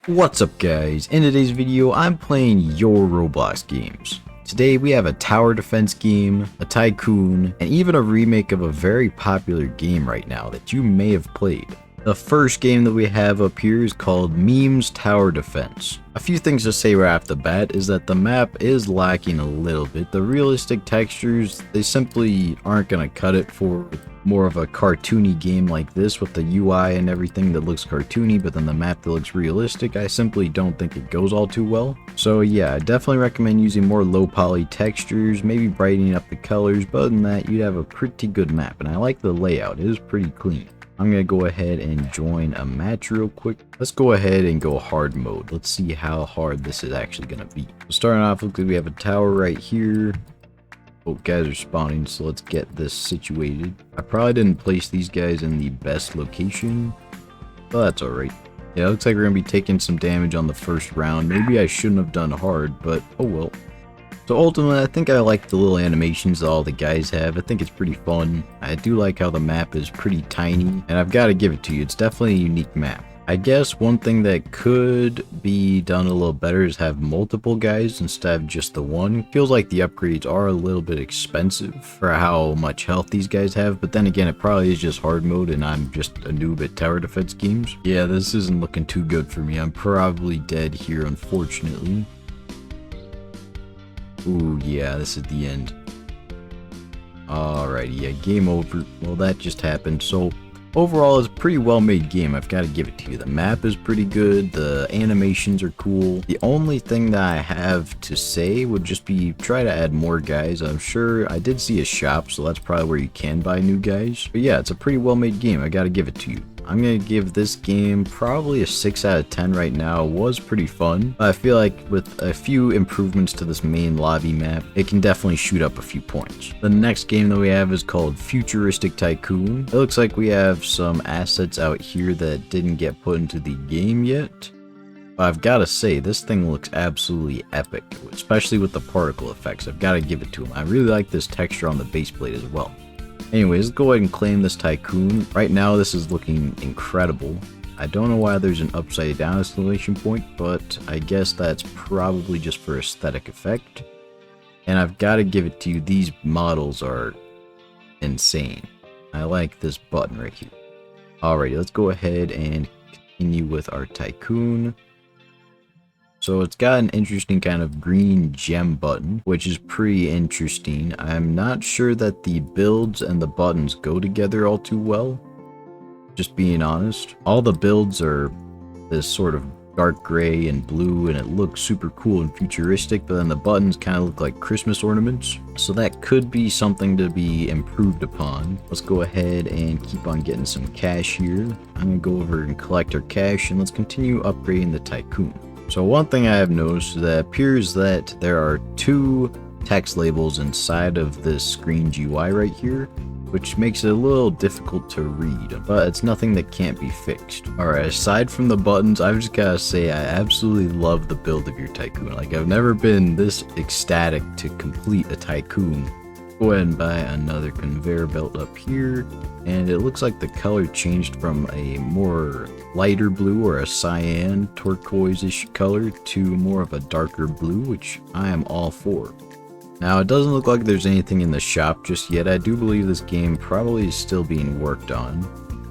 What's up guys, in today's video I'm playing your Roblox games. Today we have a tower defense game, a tycoon, and even a remake of a very popular game right now that you may have played. The first game that we have up here is called Memes Tower Defense. A few things to say right off the bat is that the map is lacking a little bit. The realistic textures, they simply aren't going to cut it for more of a cartoony game like this with the UI and everything that looks cartoony, but then the map that looks realistic. I simply don't think it goes all too well. So yeah, I definitely recommend using more low poly textures, maybe brightening up the colors, but other than that, you'd have a pretty good map, and I like the layout. It is pretty clean. I'm going to go ahead and join a match real quick. Let's go ahead and go hard mode. Let's see how hard this is actually going to be. Starting off, looks like we have a tower right here. Oh, guys are spawning, so let's get this situated. I probably didn't place these guys in the best location, but that's alright. Yeah, it looks like we're going to be taking some damage on the first round. Maybe I shouldn't have done hard, but oh well. So ultimately, I think I like the little animations that all the guys have. I think it's pretty fun. I do like how the map is pretty tiny, and I've got to give it to you. It's definitely a unique map. I guess one thing that could be done a little better is have multiple guys instead of just the one. Feels like the upgrades are a little bit expensive for how much health these guys have, but then again, it probably is just hard mode and I'm just a noob at tower defense games. Yeah, this isn't looking too good for me. I'm probably dead here, unfortunately. Ooh, yeah, this is the end. Alrighty, yeah, game over. Well, that just happened. So overall, it's a pretty well made game. I've got to give it to you. The map is pretty good. The animations are cool. The only thing that I have to say would just be try to add more guys. I'm sure I did see a shop, so that's probably where you can buy new guys. But yeah, it's a pretty well made game. I got to give it to you. I'm going to give this game probably a 6 out of 10 right now. It was pretty fun. I feel like with a few improvements to this main lobby map, it can definitely shoot up a few points. The next game that we have is called Futuristic Tycoon. It looks like we have some assets out here that didn't get put into the game yet. But I've got to say, this thing looks absolutely epic, especially with the particle effects. I've got to give it to them. I really like this texture on the base plate as well. Anyways, let's go ahead and claim this tycoon. Right now, this is looking incredible. I don't know why there's an upside down exclamation point, but I guess that's probably just for aesthetic effect. And I've got to give it to you, these models are insane. I like this button right here. Alrighty, let's go ahead and continue with our tycoon. So it's got an interesting kind of green gem button, which is pretty interesting. I'm not sure that the builds and the buttons go together all too well, just being honest. All the builds are this sort of dark gray and blue, and it looks super cool and futuristic, but then the buttons kind of look like Christmas ornaments. So that could be something to be improved upon. Let's go ahead and keep on getting some cash here. I'm going to go over and collect our cash, and let's continue upgrading the tycoon. So one thing I have noticed is that it appears that there are two text labels inside of this screen GUI right here, which makes it a little difficult to read, but it's nothing that can't be fixed. Alright, aside from the buttons, I've just gotta say I absolutely love the build of your tycoon. Like, I've never been this ecstatic to complete a tycoon. Go ahead and buy another conveyor belt up here, and it looks like the color changed from a more lighter blue or a cyan turquoise-ish color to more of a darker blue, which I am all for. Now, it doesn't look like there's anything in the shop just yet. I do believe this game probably is still being worked on.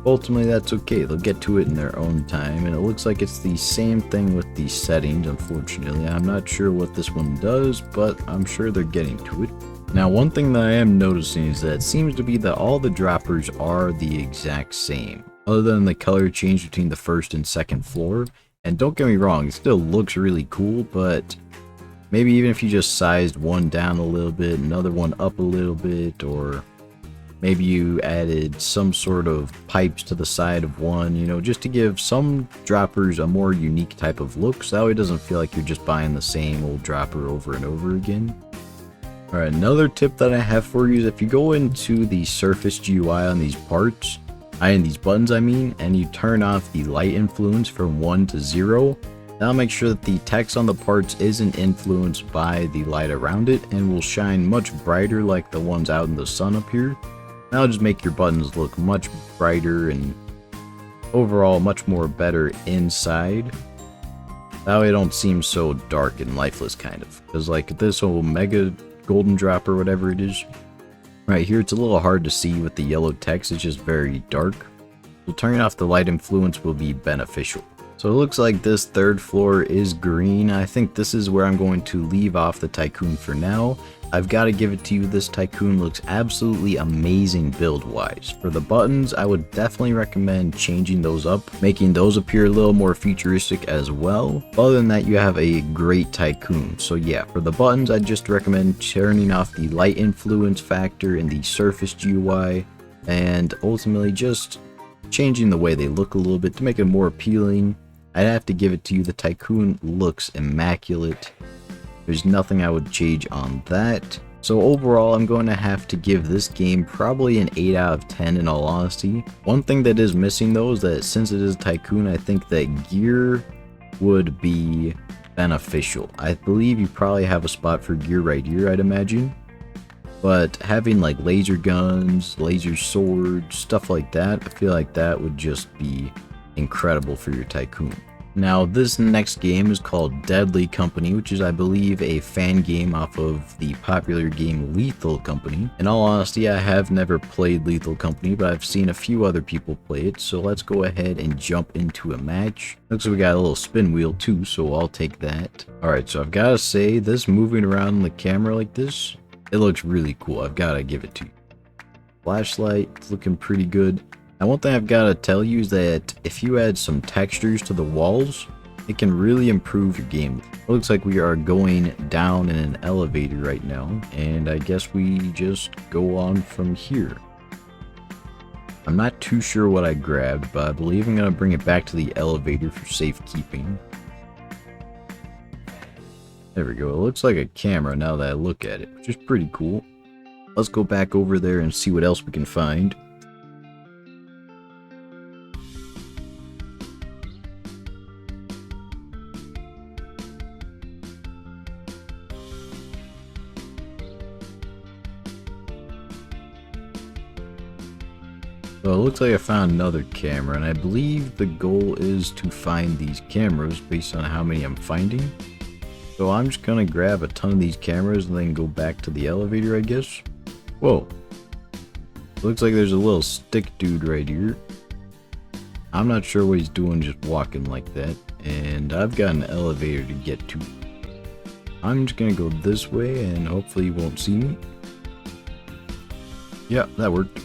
Ultimately, that's okay. They'll get to it in their own time, and it looks like it's the same thing with the settings, unfortunately. I'm not sure what this one does, but I'm sure they're getting to it. Now, one thing that I am noticing is that it seems to be that all the droppers are the exact same, other than the color change between the first and second floor. And don't get me wrong, it still looks really cool, but maybe even if you just sized one down a little bit, another one up a little bit, or maybe you added some sort of pipes to the side of one, you know, just to give some droppers a more unique type of look, so that way it doesn't feel like you're just buying the same old dropper over and over again. Alright, another tip that I have for you is if you go into the surface GUI on these parts, in these buttons I mean, and you turn off the light influence from 1 to 0, that'll make sure that the text on the parts isn't influenced by the light around it and will shine much brighter like the ones out in the sun up here. That'll just make your buttons look much brighter and overall much more better inside. That way it don't seem so dark and lifeless kind of. Because like this whole mega golden drop or whatever it is, right here it's a little hard to see with the yellow text, it's just very dark. So turning off the light influence will be beneficial. So it looks like this third floor is green. I think this is where I'm going to leave off the Tycoon for now. I've got to give it to you, this Tycoon looks absolutely amazing build wise. For the buttons, I would definitely recommend changing those up, making those appear a little more futuristic as well. Other than that, you have a great Tycoon. So yeah, for the buttons, I'd just recommend turning off the light influence factor in the surface GUI, and ultimately just changing the way they look a little bit to make it more appealing. I'd have to give it to you, the Tycoon looks immaculate. There's nothing I would change on that. So overall, I'm going to have to give this game probably an 8 out of 10 in all honesty. One thing that is missing though is that since it is Tycoon, I think that gear would be beneficial. I believe you probably have a spot for gear right here, I'd imagine. But having like laser guns, laser swords, stuff like that, I feel like that would just be incredible for your Tycoon. Now this next game is called Deadly Company, which is I believe a fan game off of the popular game Lethal Company. In all honesty, I have never played Lethal Company, but I've seen a few other people play it, so let's go ahead and jump into a match. Looks like we got a little spin wheel too, so I'll take that. Alright, so I've got to say, this moving around the camera like this, it looks really cool. I've got to give it to you. Flashlight, it's looking pretty good. Now one thing I've got to tell you is that if you add some textures to the walls, it can really improve your game. It looks like we are going down in an elevator right now, and I guess we just go on from here. I'm not too sure what I grabbed, but I believe I'm going to bring it back to the elevator for safekeeping. There we go. It looks like a camera now that I look at it, which is pretty cool. Let's go back over there and see what else we can find. So it looks like I found another camera, and I believe the goal is to find these cameras based on how many I'm finding. So I'm just gonna grab a ton of these cameras and then go back to the elevator, I guess. Whoa. Looks like there's a little stick dude right here. I'm not sure what he's doing just walking like that, and I've got an elevator to get to. I'm just gonna go this way and hopefully he won't see me. Yeah, that worked.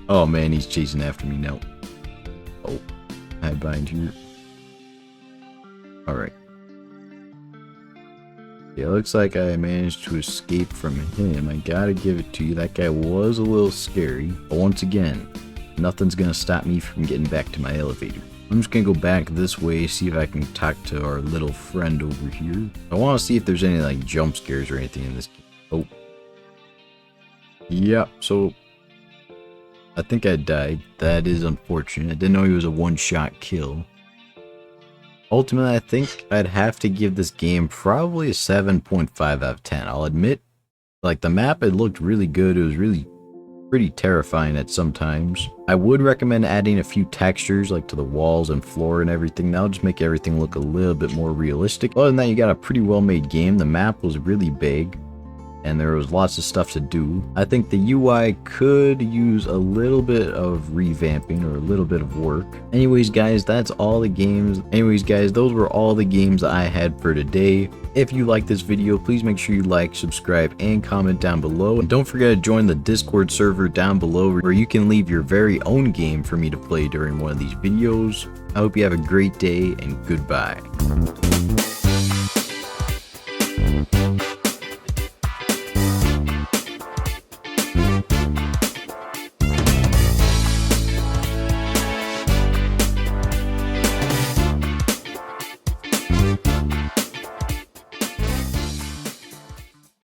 Oh man, he's chasing after me now. Oh, hide behind here. Alright. Yeah, looks like I managed to escape from him. I gotta give it to you. That guy was a little scary. But once again, nothing's gonna stop me from getting back to my elevator. I'm just gonna go back this way, see if I can talk to our little friend over here. I want to see if there's any like jump scares or anything in this game. Oh. Yeah, so I think I died. That is unfortunate. I didn't know he was a one-shot kill. Ultimately, I think I'd have to give this game probably a 7.5 out of 10. I'll admit, like the map, it looked really good. It was really pretty terrifying at some times. I would recommend adding a few textures like to the walls and floor and everything. That'll just make everything look a little bit more realistic. Other than that, you got a pretty well-made game. The map was really big, and there was lots of stuff to do. I think the UI could use a little bit of revamping or a little bit of work. Anyways guys, that's all the games. Anyways guys, those were all the games I had for today. If you like this video, please make sure you like, subscribe, and comment down below. And don't forget to join the Discord server down below where you can leave your very own game for me to play during one of these videos. I hope you have a great day and goodbye.